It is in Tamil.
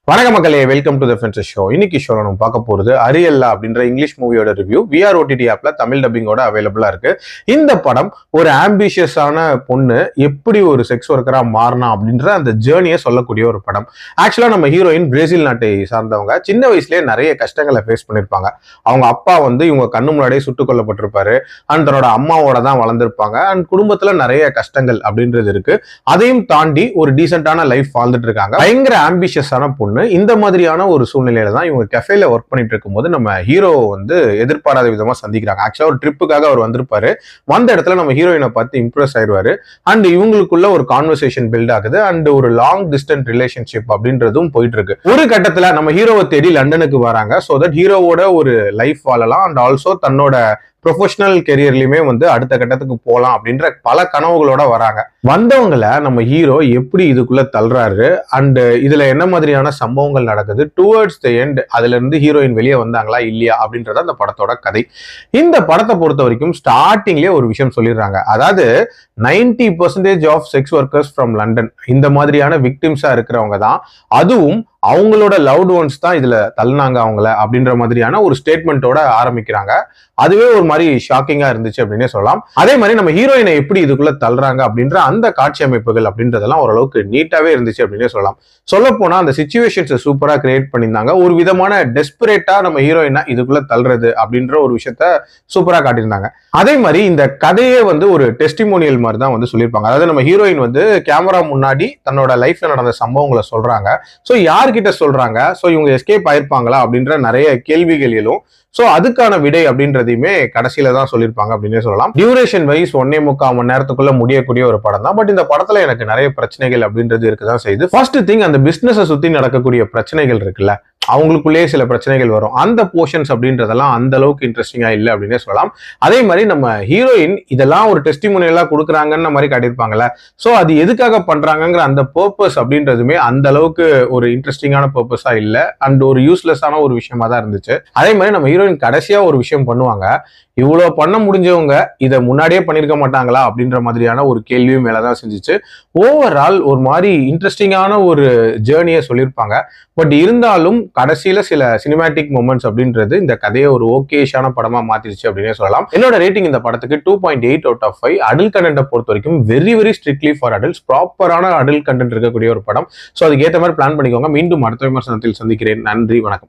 வணக்க மக்களே, welcome to the friends show. இன்னைக்கு ஷோல நம்ம பார்க்க போறது அரியல்லா அப்படின்ற இங்கிலீஷ் மூவியோட ரிவ்யூ விஆர் ஓடிடி ஆப்ல தமிழ் டப்பிங்கோட அவைலபிளா இருக்கு. இந்த படம் ஒரு ஆம்பிஷியஸான பொண்ணு எப்படி ஒரு செக்ஸ் ஒர்க்கரா மாறினா அப்படின்ற அந்த ஜேர்னியை சொல்லக்கூடிய ஒரு படம். ஆக்சுவலா நம்ம ஹீரோயின் பிரேசில் நாட்டை சார்ந்தவங்க. சின்ன வயசுலேயே நிறைய கஷ்டங்களை ஃபேஸ் பண்ணிருப்பாங்க. அவங்க அப்பா இவங்க கண்ணு முன்னாடியே சுட்டுக் கொல்லப்பட்டிருப்பாரு. அண்ட் தன்னோட அம்மாவோட தான் வளர்ந்துருப்பாங்க. அண்ட் குடும்பத்துல நிறைய கஷ்டங்கள் அப்படின்றது இருக்கு. அதையும் தாண்டி ஒரு டீசென்டான லைஃப் வாழ்ந்துட்டு இருக்காங்க. பயங்கர ஆம்பிஷியஸான பொண்ணு. இந்த மாதிரியான ஒரு சூழ்நிலையில தான் இவங்க கஃபேல ஒர்க் பண்ணிட்டு இருக்கும்போது நம்ம ஹீரோ எதிர்பாராத விதமா சந்திக்கிறாங்க. ஆக்சுவலா ஒரு ட்ரிப்புக்காக அவர் வந்திருப்பாரு. வந்த இடத்துல நம்ம ஹீரோயினை பார்த்து இம்ப்ரெஸ் ஆயிடுவாரு. அண்ட் இவங்களுக்குள்ள ஒரு கான்வர்சேஷன் பில்ட் ஆகுது. அண்ட் ஒரு லாங் டிஸ்டன்ஸ் ரிலேஷன்ஷிப் அப்படின்றதும் போயிட்டு இருக்கு. ஒரு கட்டத்துல நம்ம ஹீரோவை தேடி லண்டனுக்கு வராங்க. சோ தட் ஹீரோவோட ஒரு லைஃப் வாழலாம். அண்ட் ஆல்சோ தன்னோட ப்ரொஃபஷனல் கெரியர்லயுமே அடுத்த கட்டத்துக்கு போகலாம் அப்படின்ற பல கனவுகளோட வராங்க. வந்தவங்களை நம்ம ஹீரோ எப்படி இதுக்குள்ள தள்ளுறாரு அண்ட் இதுல என்ன மாதிரியான சம்பவங்கள் நடக்குது, டுவர்ட்ஸ் த எண்ட் அதுல இருந்து ஹீரோயின் வெளியே வந்தாங்களா இல்லையா அப்படின்றத அந்த படத்தோட கதை. இந்த படத்தை பொறுத்த வரைக்கும் ஸ்டார்டிங்லேயே ஒரு விஷயம் சொல்லிடுறாங்க. அதாவது 90% of sex workers from London இந்த மாதிரியான விக்டிம்ஸா இருக்கிறவங்க தான், அதுவும் அவங்களோட லவ்ட் ஒன்ஸ் தான் இதுல தள்ளினாங்க அவங்கள அப்படின்ற மாதிரியான ஒரு ஸ்டேட்மெண்ட்டோட ஆரம்பிக்கிறாங்க. அதுவே ஒரு மாதிரி ஷாக்கிங்கா இருந்துச்சு அப்படின்னே சொல்லலாம். அதே மாதிரி நம்ம ஹீரோயினை எப்படி இதுக்குள்ள தள்ளுறாங்க அப்படின்ற அந்த காட்சி அமைப்புகள் அப்படின்றதெல்லாம் ஓரளவுக்கு நீட்டாவே இருந்துச்சு அப்படின்னே சொல்லலாம். சொல்ல போனா அந்த சிச்சுவேஷன்ஸை சூப்பரா கிரியேட் பண்ணியிருந்தாங்க. ஒரு விதமான டெஸ்பரேட்டா நம்ம ஹீரோயினா இதுக்குள்ள தள்ளுறது அப்படின்ற ஒரு விஷயத்த சூப்பரா காட்டியிருந்தாங்க. அதே மாதிரி இந்த கதையே ஒரு டெஸ்டிமோனியல் மாதிரி தான் சொல்லியிருப்பாங்க. அதாவது நம்ம ஹீரோயின் கேமரா முன்னாடி தன்னோட லைஃப்ல நடந்த சம்பவங்களை சொல்றாங்க. ஸோ யார்கிட்ட சொல்றாங்க, ஸோ இவங்க எஸ்கேப் ஆயிருப்பாங்களா அப்படின்ற நிறைய கேள்விகள் எழும். சோ அதுக்கான விடை அப்படின்றதையுமே கடைசியில தான் சொல்லியிருப்பாங்க அப்படின்னே சொல்லலாம். டியூரேஷன் வைஸ் 1.25 மணி நேரத்துக்குள்ள முடியக்கூடிய ஒரு படம் தான். பட் இந்த படத்துல எனக்கு நிறைய பிரச்சனைகள் அப்படின்றது இருக்குதான் செய்யுது. ஃபர்ஸ்ட் திங், அந்த பிசினஸை சுத்தி நடக்கக்கூடிய பிரச்சனைகள் இருக்குல்ல, அவங்களுக்குள்ளேயே சில பிரச்சனைகள் வரும். அந்த போர்ஷன்ஸ் அப்படின்றதெல்லாம் அந்த அளவுக்கு இன்ட்ரெஸ்டிங்கா இல்லை அப்படின்னே சொல்லலாம். அதே மாதிரி நம்ம ஹீரோயின் இதெல்லாம் ஒரு டெஸ்டிமோனியலா கொடுக்குறாங்கன்னு மாதிரி காட்டியிருப்பாங்கல்ல, சோ அது எதுக்காக பண்றாங்கிற அந்த பர்பஸ் அப்படின்றதுமே அந்த அளவுக்கு ஒரு இன்ட்ரெஸ்டிங்கான பர்பஸா இல்லை. அண்ட் ஒரு யூஸ்லெஸ்ஸான ஒரு விஷயமா தான் இருந்துச்சு. அதே மாதிரி நம்ம ஹீரோயின் கடைசியா ஒரு விஷயம் பண்ணுவாங்க. இவ்வளவு பண்ண முடிஞ்சவங்க இதை முன்னாடியே பண்ணிருக்க மாட்டாங்களா அப்படின்ற மாதிரியான ஒரு கேள்வியும் மேலதான் செஞ்சுச்சு. ஓவரால் ஒரு மாதிரி இன்ட்ரெஸ்டிங்கான ஒரு ஜேர்னியை சொல்லியிருப்பாங்க. பட் இருந்தாலும் கடைசியில சில சினிமேட்டிக் மொமெண்ட்ஸ் அப்படின்றது இந்த கதையை ஒரு ஓகேஷான படமா மாத்திருச்சு அப்படின்னே சொல்லலாம். என்னோட ரேட்டிங் இந்த படத்துக்கு 2.8 out of 5. அடல்ட் கண்டென்ட்டை பொறுத்த வரைக்கும் வெரி ஸ்ட்ரிக்ட்லி ஃபார் அடல்ட்ஸ், ப்ராப்பரான அடல்ட் கண்டென்ட் இருக்கக்கூடிய ஒரு படம். ஸோ அதுக்கு ஏற்ற மாதிரி பிளான் பண்ணிக்கோங்க. மீண்டும் அடுத்த விமர்சனத்தில் சந்திக்கிறேன். நன்றி, வணக்கம்.